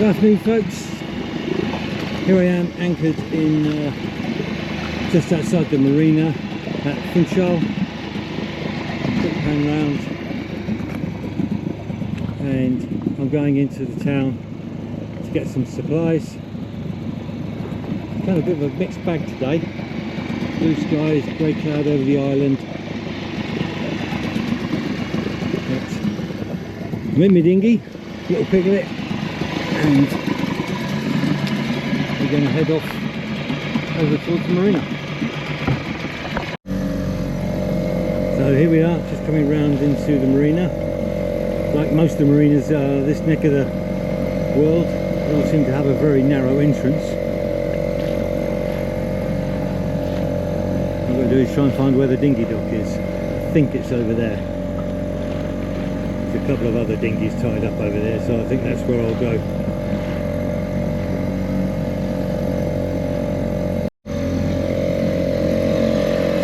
Good afternoon, folks. Here I am anchored in just outside the marina at Funchal. Quick pan round, and I'm going into the town to get some supplies. Kind of a bit of a mixed bag today. Blue skies, grey cloud over the island. But I'm in my dinghy, little piglet, and we're going to head off over towards the marina. So here we are, just coming round into the marina. Like most of the marinas this neck of the world, they all seem to have a very narrow entrance. What I'm going to do is try and find where the dinghy dock is. I think it's over there. There's a couple of other dinghies tied up over there, so I think that's where I'll go.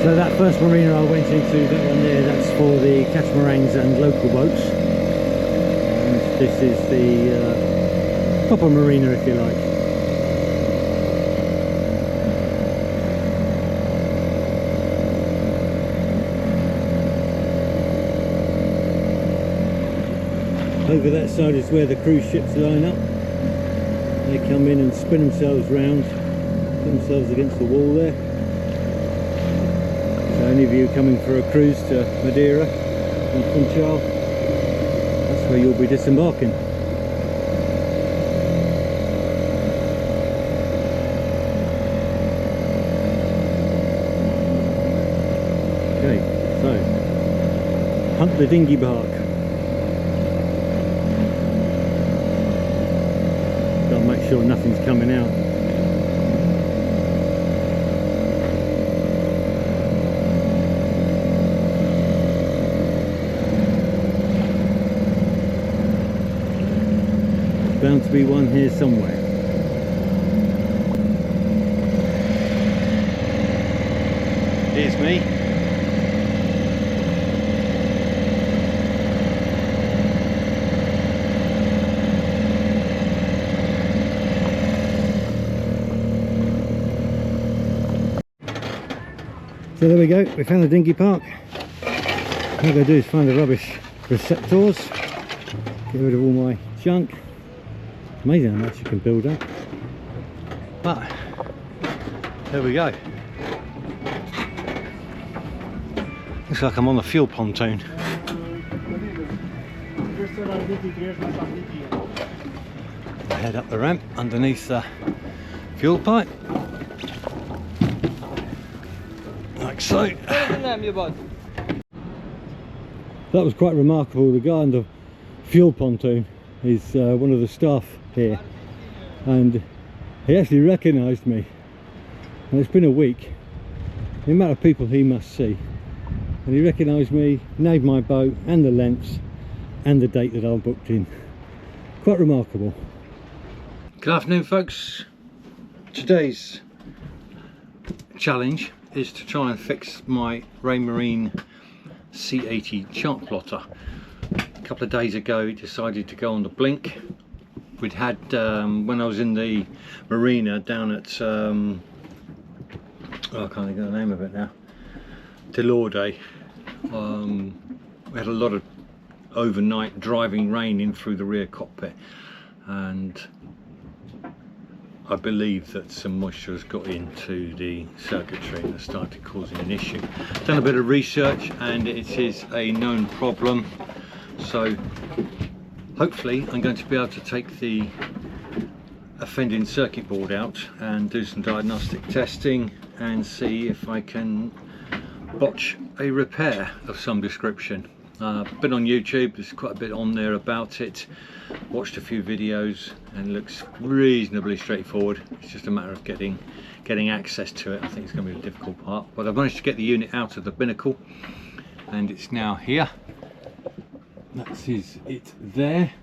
So that first marina I went into, that one there, that's for the catamarans and local boats. And this is the proper marina, if you like. Over that side is where the cruise ships line up. They come in and spin themselves round, put themselves against the wall there. So any of you coming for a cruise to Madeira and Funchal, that's where you'll be disembarking. Okay, so hunt the dinghy bark. Gotta make sure nothing's coming out. Bound to be one here somewhere. Here's me. So there we go, we found the dinghy park. What I'm going to do is find the rubbish receptors, get rid of all my junk. Amazing how much you can build up. But there we go. Looks like I'm on the fuel pontoon. I head up the ramp underneath the fuel pipe, like so. That was quite remarkable. The guy on the fuel pontoon is one of the staff here, and he actually recognised me, and it's been a week. The amount of people he must see, and he recognised me, named my boat and the lengths and the date that I booked in. Quite remarkable. Good afternoon, folks. Today's challenge is to try and fix my Raymarine C80 chart plotter. A couple of days ago decided to go on the blink. We'd had when I was in the marina down at oh, I can't think of the name of it now, Delorde. We had a lot of overnight driving rain in through the rear cockpit, and I believe that some moisture has got into the circuitry and has started causing an issue. Done a bit of research and it is a known problem. So hopefully I'm going to be able to take the offending circuit board out and do some diagnostic testing and see if I can botch a repair of some description. Been on YouTube, there's quite a bit on there about it. Watched a few videos and it looks reasonably straightforward. It's just a matter of getting access to it. I think it's going to be the difficult part, but I've managed to get the unit out of the binnacle and it's now here. That is it there.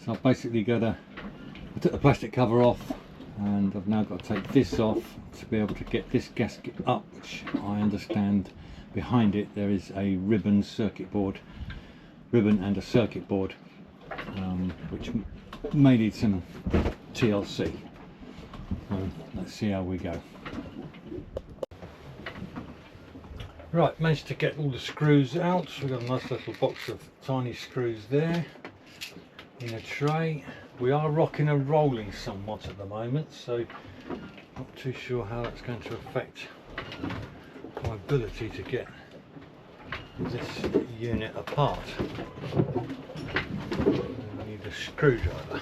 So I've basically got I took the plastic cover off, and I've now got to take this off to be able to get this gasket up, which I understand behind it there is a ribbon and a circuit board, which may need some TLC. Let's see how we go. Right, managed to get all the screws out. So we've got a nice little box of tiny screws there in a tray. We are rocking and rolling somewhat at the moment, so not too sure how that's going to affect my ability to get this unit apart. I need a screwdriver.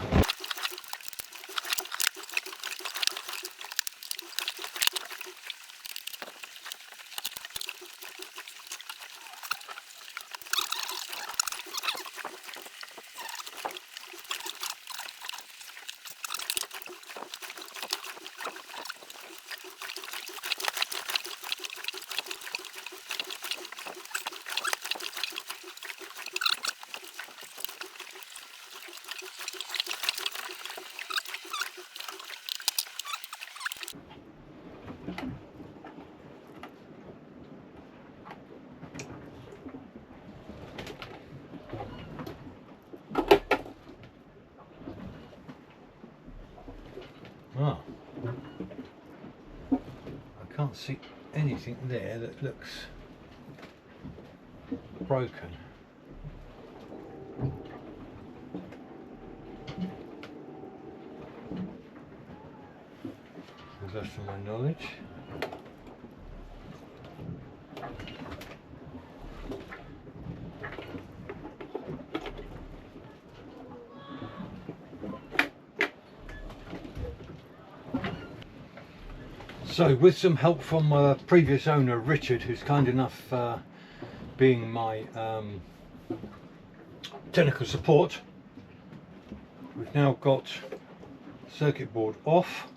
Ah, I can't see anything there that looks broken. To the best of my knowledge. So with some help from previous owner Richard, who's kind enough being my technical support, we've now got circuit board off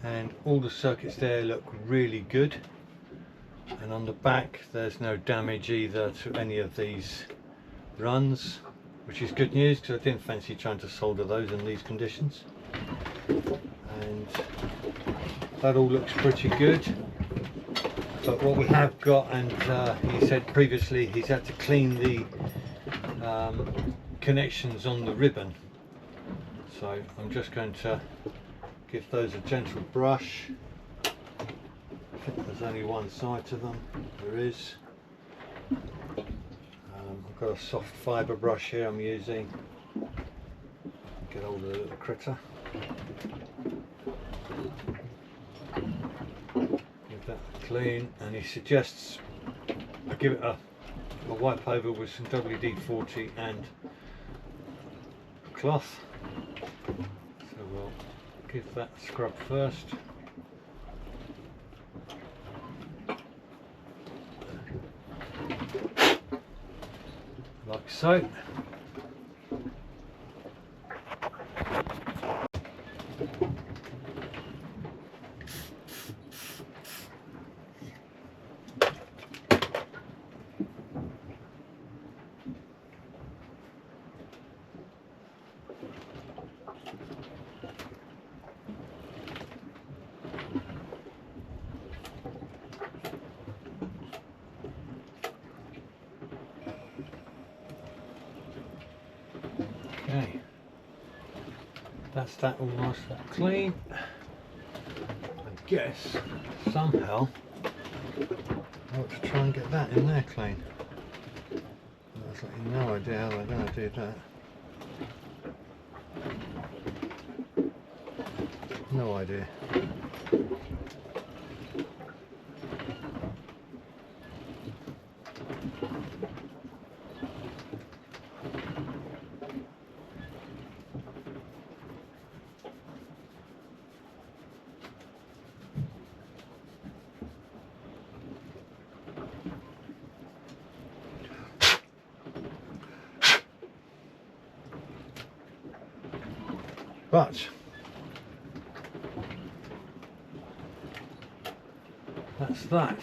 and all the circuits there look really good, and on the back there's no damage either to any of these runs, which is good news because I didn't fancy trying to solder those in these conditions. And that all looks pretty good, but what we have got, and he said previously he's had to clean the connections on the ribbon, so I'm just going to give those a gentle brush. I think there's only one side to them. There is. I've got a soft fibre brush here I'm using. Get hold of the little critter. Give that a clean, and he suggests I give it a wipe over with some WD-40 and a cloth. So we'll give that a scrub first. Like so. Okay, that's that all nice and clean. I guess somehow I ought to try and get that in there clean. I've got no idea how they're going to do that. No idea. But that's that.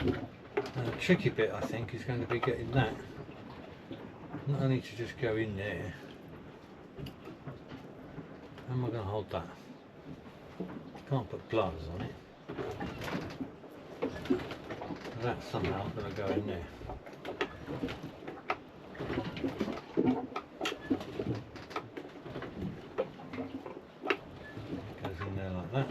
And the tricky bit, I think, is going to be getting that not only to just go in there. How am I going to hold that? Can't put gloves on it. That somehow going to go in there. that.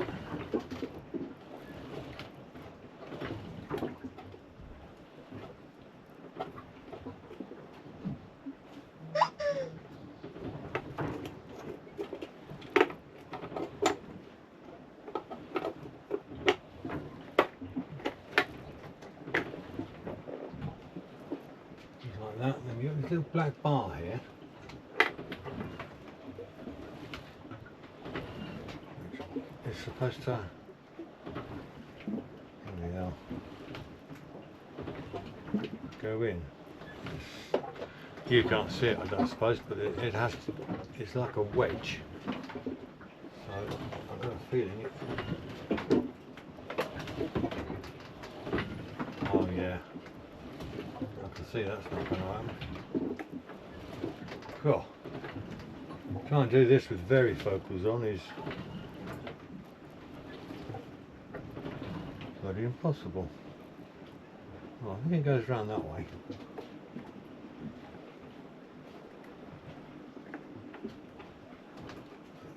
Like that. Then we got this little black bar here. It's supposed to, there we are, go in. You can't see it, I don't suppose, but it has to, it's like a wedge. So I've got a feeling it. Oh yeah, I can see that's not going to happen. Cool. Trying to do this with varifocals on is bloody impossible. Oh, I think it goes round that way.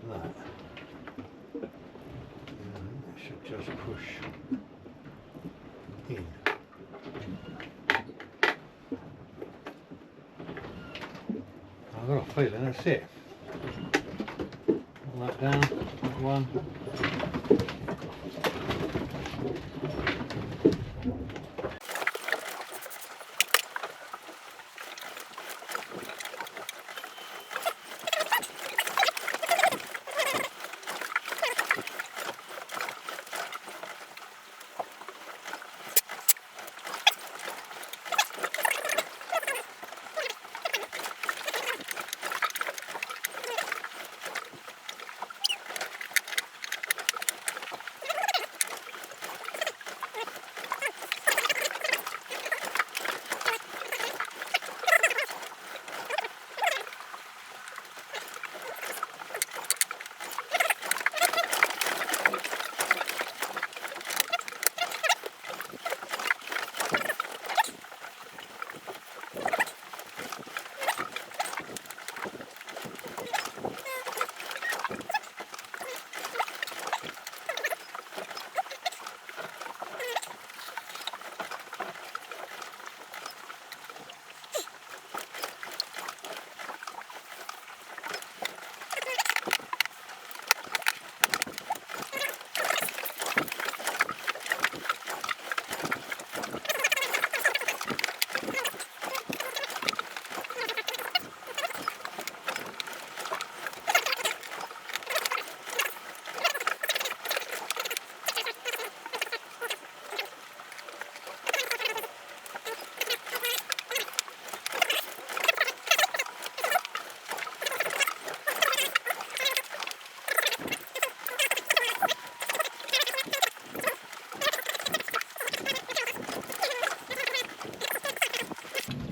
That. And it should just push in. I've got a feeling that's it. Pull that down, that one.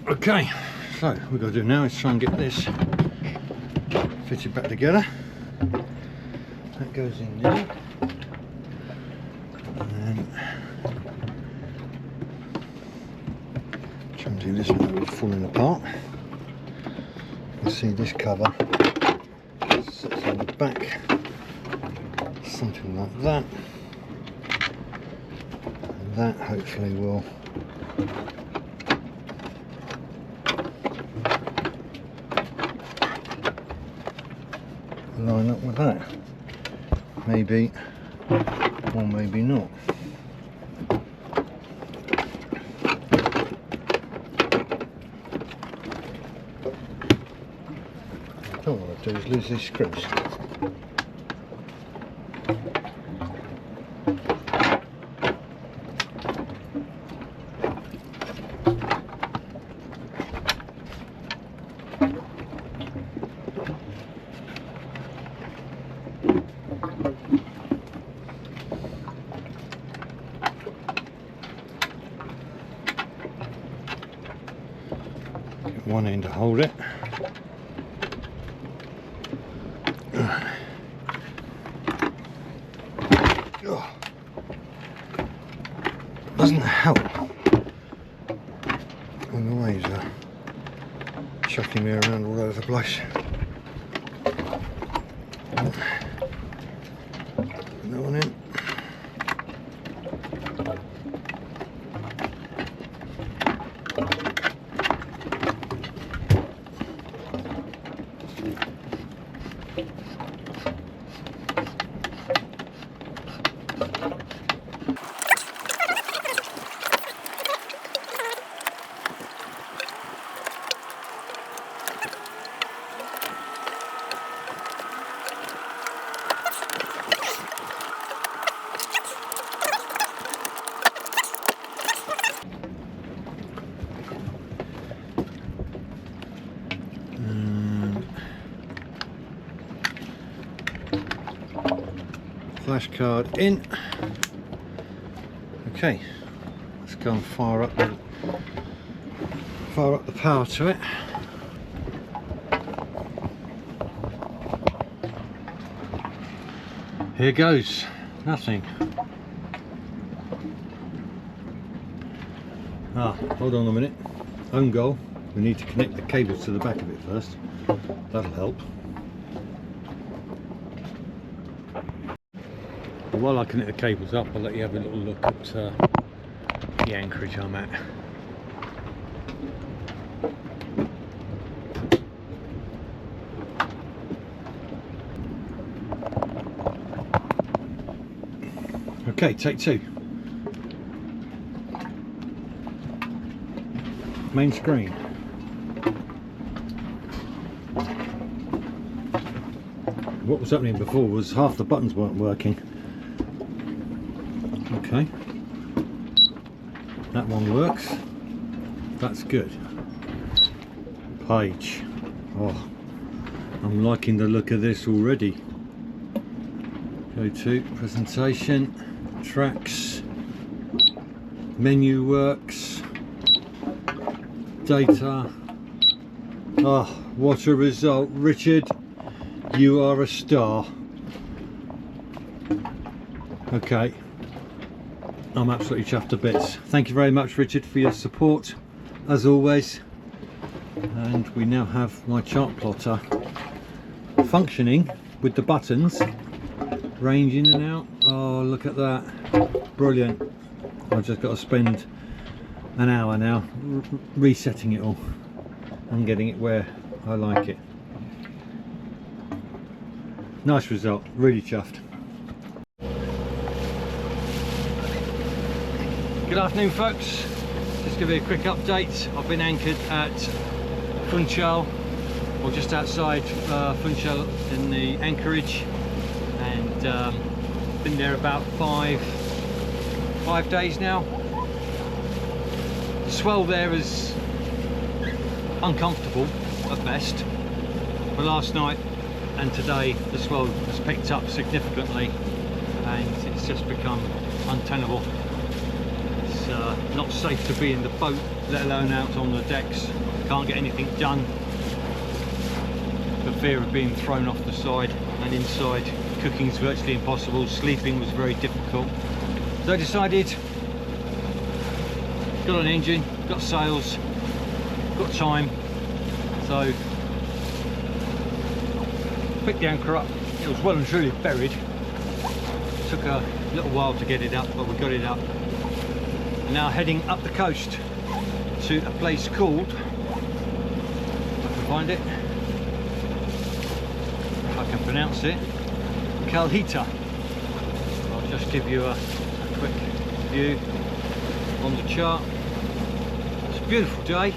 Okay, so what we've got to do now is try and get this fitted back together. That goes in there. And then try and do this one, it's falling apart. You can see this cover sits on the back, something like that. And that hopefully will line up with that, maybe, or maybe not. What I don't want to do is lose these screws. One end to hold it. Doesn't help when the waves are chucking me around all over the place. No one Flash card in. Okay, let's go and fire up the power to it. Here goes. Nothing. Hold on a minute. Own goal. We need to connect the cables to the back of it first. That'll help. But while I connect the cables up, I'll let you have a little look at the anchorage I'm at. Okay, take two. Main screen. What was happening before was half the buttons weren't working. Okay, that one works. That's good. Page. Oh, I'm liking the look of this already. Go to presentation, tracks, menu works, data. Oh, what a result, Richard. You are a star. Okay, I'm absolutely chuffed to bits. Thank you very much, Richard, for your support as always. And we now have my chart plotter functioning with the buttons, range in and out. Oh, look at that, brilliant. I've just got to spend an hour now resetting it all and getting it where I like it. Nice result, really chuffed. Good afternoon, folks. Just give you a quick update. I've been anchored at Funchal, or just outside Funchal in the anchorage, and been there about five days now. The swell there is uncomfortable at best, but last night and today the swell has picked up significantly and it's just become untenable. It's not safe to be in the boat, let alone out on the decks. Can't get anything done for fear of being thrown off the side, and inside cooking's virtually impossible, sleeping was very difficult. So I decided, got an engine, got sails, got time, so picked the anchor up. It was well and truly buried. Took a little while to get it up, but we got it up. And now heading up the coast to a place called, if I can find it, if I can pronounce it, Calheta. I'll just give you a quick view on the chart. It's a beautiful day.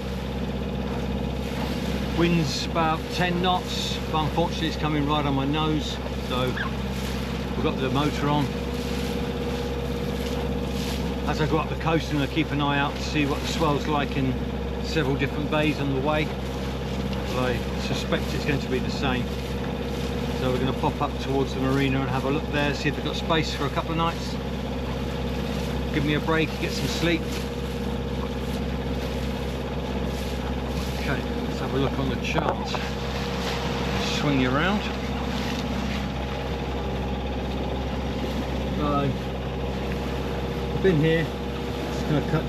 Wind's about 10 knots, but unfortunately it's coming right on my nose, so we've got the motor on. As I go up the coast, I'm going to keep an eye out to see what the swell's like in several different bays on the way. But I suspect it's going to be the same. So we're going to pop up towards the marina and have a look there, see if they've got space for a couple of nights. Give me a break, get some sleep. Okay. Have a look on the chart. Swing you around. I've been here.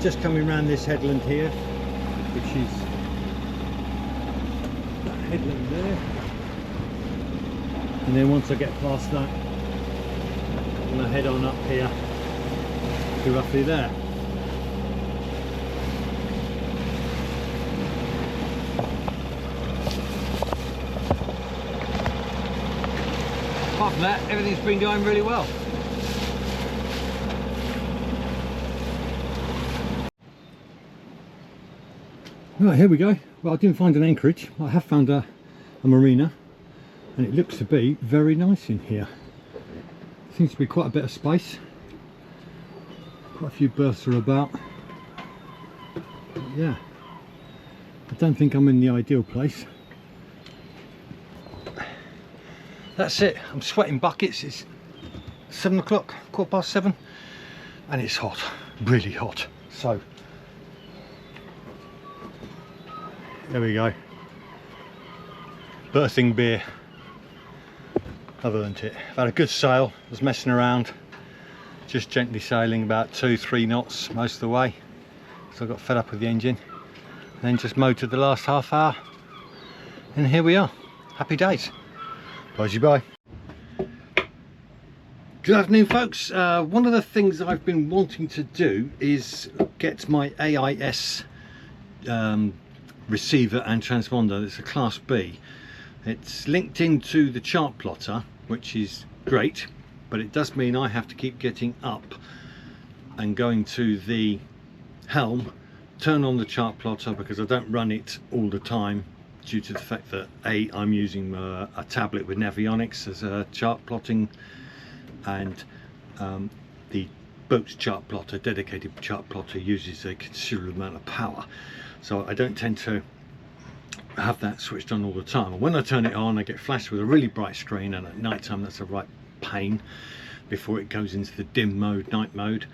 Just coming around this headland here, which is that headland there. And then once I get past that, I'm going to head on up here to roughly there. Apart from that, everything's been going really well. Right, here we go. Well, I didn't find an anchorage. I have found a marina, and it looks to be very nice in here. Seems to be quite a bit of space. Quite a few berths are about. But yeah, I don't think I'm in the ideal place. That's it. I'm sweating buckets. It's 7 o'clock, 7:15, and it's hot, really hot. So there we go, birthing beer. I've earned it. I've had a good sail, I was messing around, just gently sailing about 2-3 knots most of the way, so I got fed up with the engine, and then just motored the last half hour, and here we are. Happy days. Bye. Good afternoon, folks. One of the things I've been wanting to do is get my AIS receiver and transponder. It's a Class B. It's linked into the chart plotter, which is great, but it does mean I have to keep getting up and going to the helm, turn on the chart plotter, because I don't run it all the time due to the fact that I'm using a tablet with Navionics as a chart plotting, and the boat's chart plotter, dedicated chart plotter, uses a considerable amount of power, so I don't tend to have that switched on all the time. And when I turn it on, I get flashed with a really bright screen, and at night time that's a right pain before it goes into the dim mode, night mode.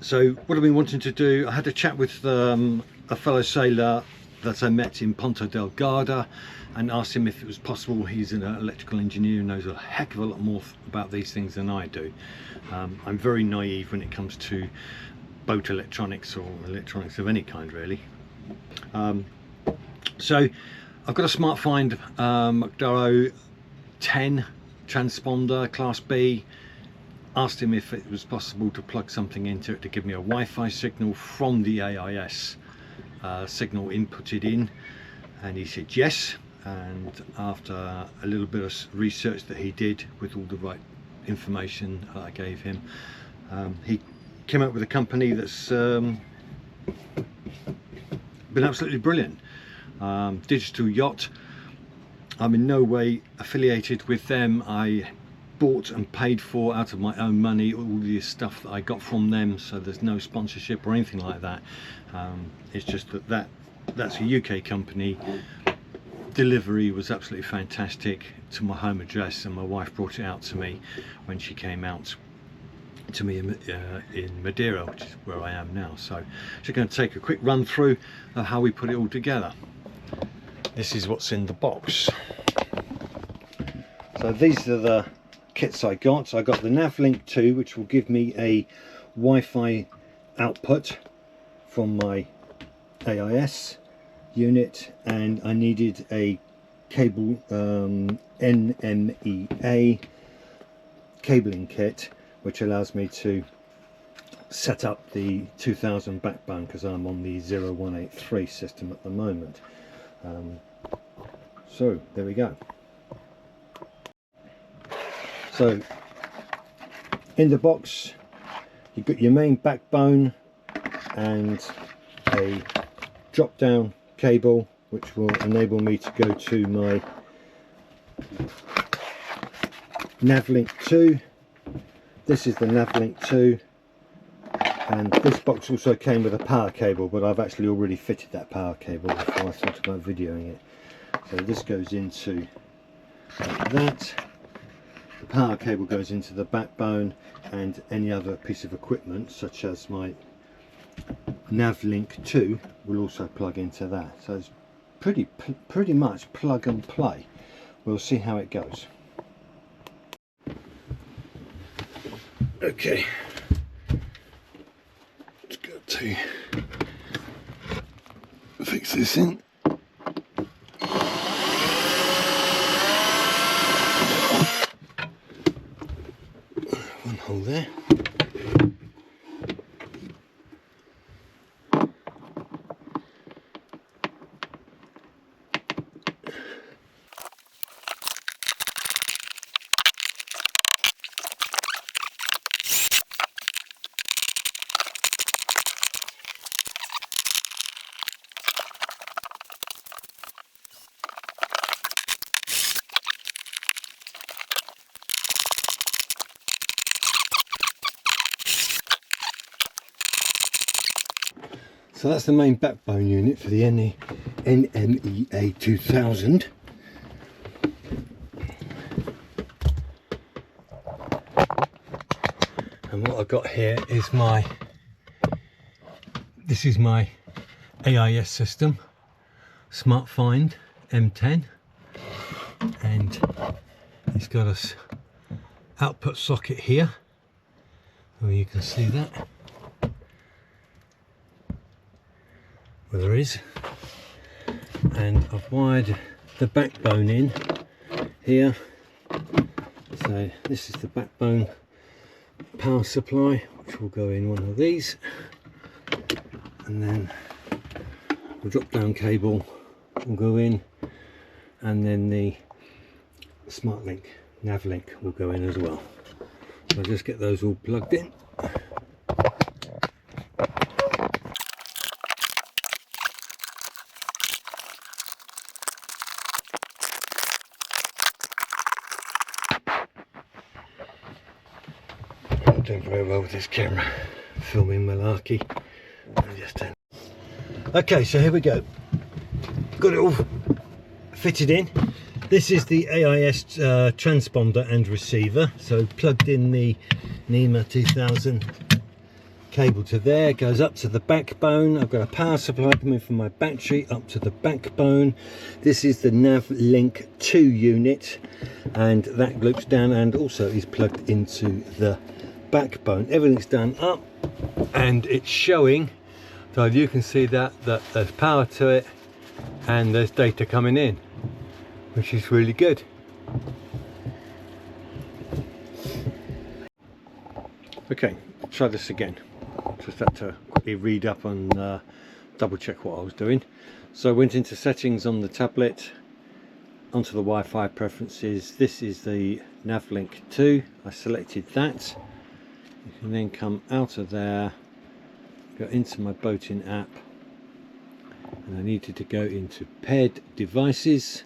So what I've been wanting to do, I had a chat with a fellow sailor that I met in Ponta Delgada, and asked him if it was possible. He's an electrical engineer, knows a heck of a lot more about these things than I do. I'm very naive when it comes to boat electronics, or electronics of any kind really. So I've got a Smart Find Maderia 10 transponder, Class B. Asked him if it was possible to plug something into it to give me a Wi-Fi signal from the AIS signal inputted in, and he said yes. And after a little bit of research that he did with all the right information that I gave him, he came up with a company that's been absolutely brilliant. Digital Yacht. I'm in no way affiliated with them. I bought and paid for out of my own money all the stuff that I got from them, so there's no sponsorship or anything like that. It's just that's a UK company. Delivery was absolutely fantastic to my home address, and my wife brought it out to me when she came out to me in Madeira, which is where I am now. So just going to take a quick run through of how we put it all together. This is what's in the box. So these are the kits I got. I got the Navlink 2, which will give me a Wi-Fi output from my AIS unit, and I needed a cable NMEA cabling kit, which allows me to set up the 2000 backbone, because I'm on the 0183 system at the moment. So there we go. So in the box you've got your main backbone and a drop down cable, which will enable me to go to my Navlink 2. This is the Navlink 2, and this box also came with a power cable, but I've actually already fitted that power cable before I thought about videoing it. So this goes into like that. The power cable goes into the backbone, and any other piece of equipment such as my Navlink 2 will also plug into that. So it's pretty much plug and play. We'll see how it goes. Okay, just got to fix this in. One hole there. So that's the main backbone unit for the NMEA 2000. And what I've got here is my AIS system, Smart Find M10, and it's got a output socket here, where you can see that, well, there is, and I've wired the backbone in here. So this is the backbone power supply, which will go in one of these, and then the drop down cable will go in, and then the smart link nav link will go in as well. So I'll just get those all plugged in. I'm doing very well with this camera, filming malarkey. Okay, so here we go. Got it all fitted in. This is the AIS transponder and receiver. So plugged in the NEMA 2000 cable to there, goes up to the backbone. I've got a power supply coming from my battery up to the backbone. This is the Nav Link 2 unit, and that loops down and also is plugged into the backbone. Everything's done up and it's showing, so you can see that there's power to it and there's data coming in, which is really good. Okay, try this again. Just had to quickly read up and double check what I was doing. So I went into settings on the tablet, onto the Wi-Fi preferences. This is the Nav Link 2. I selected that. You can then come out of there, go into my boating app, and I needed to go into paired devices,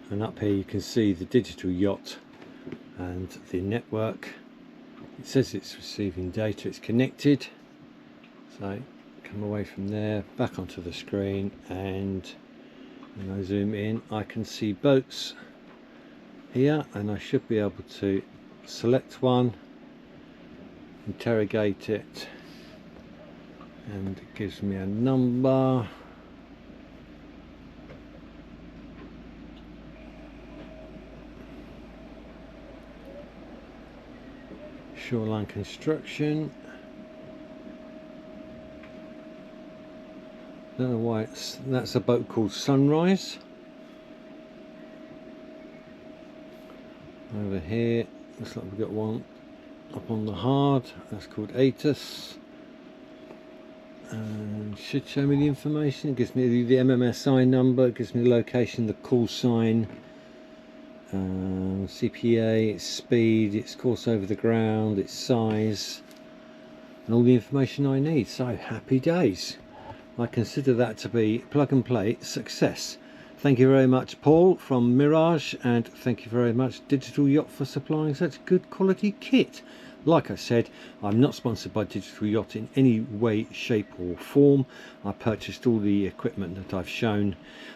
and up here you can see the digital yacht and the network. It says it's receiving data, it's connected. So come away from there, back onto the screen, and when I zoom in I can see boats here, and I should be able to select one, interrogate it, and it gives me a number. Shoreline construction. Don't know why that's a boat called Sunrise. Over here looks like we've got one up on the hard, that's called ATUS, and should show me the information. It gives me the MMSI number, it gives me the location, the call sign, CPA, its speed, its course over the ground, its size, and all the information I need. So happy days. I consider that to be plug and play success. Thank you very much, Paul from Mirage, and thank you very much Digital Yacht for supplying such good quality kit. Like I said, I'm not sponsored by Digital Yacht in any way, shape or form. I purchased all the equipment that I've shown,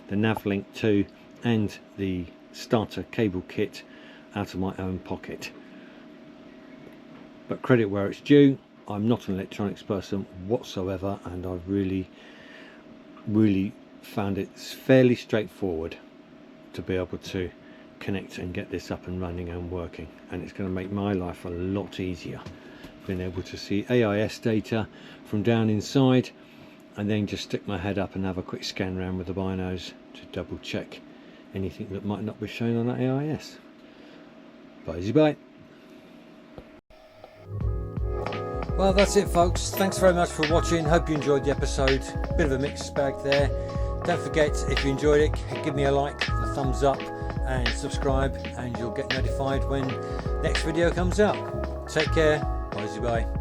the Nav Link 2 and the starter cable kit, out of my own pocket. But credit where it's due, I'm not an electronics person whatsoever, and I've really found it fairly straightforward to be able to connect and get this up and running and working, and it's going to make my life a lot easier, being able to see AIS data from down inside and then just stick my head up and have a quick scan around with the binos to double check anything that might not be shown on that AIS. Bye. Well, that's it folks, thanks very much for watching. Hope you enjoyed the episode. Bit of a mixed bag there. Don't forget, if you enjoyed it, give me a like, a thumbs up and subscribe, and you'll get notified when next video comes out. Take care, bye.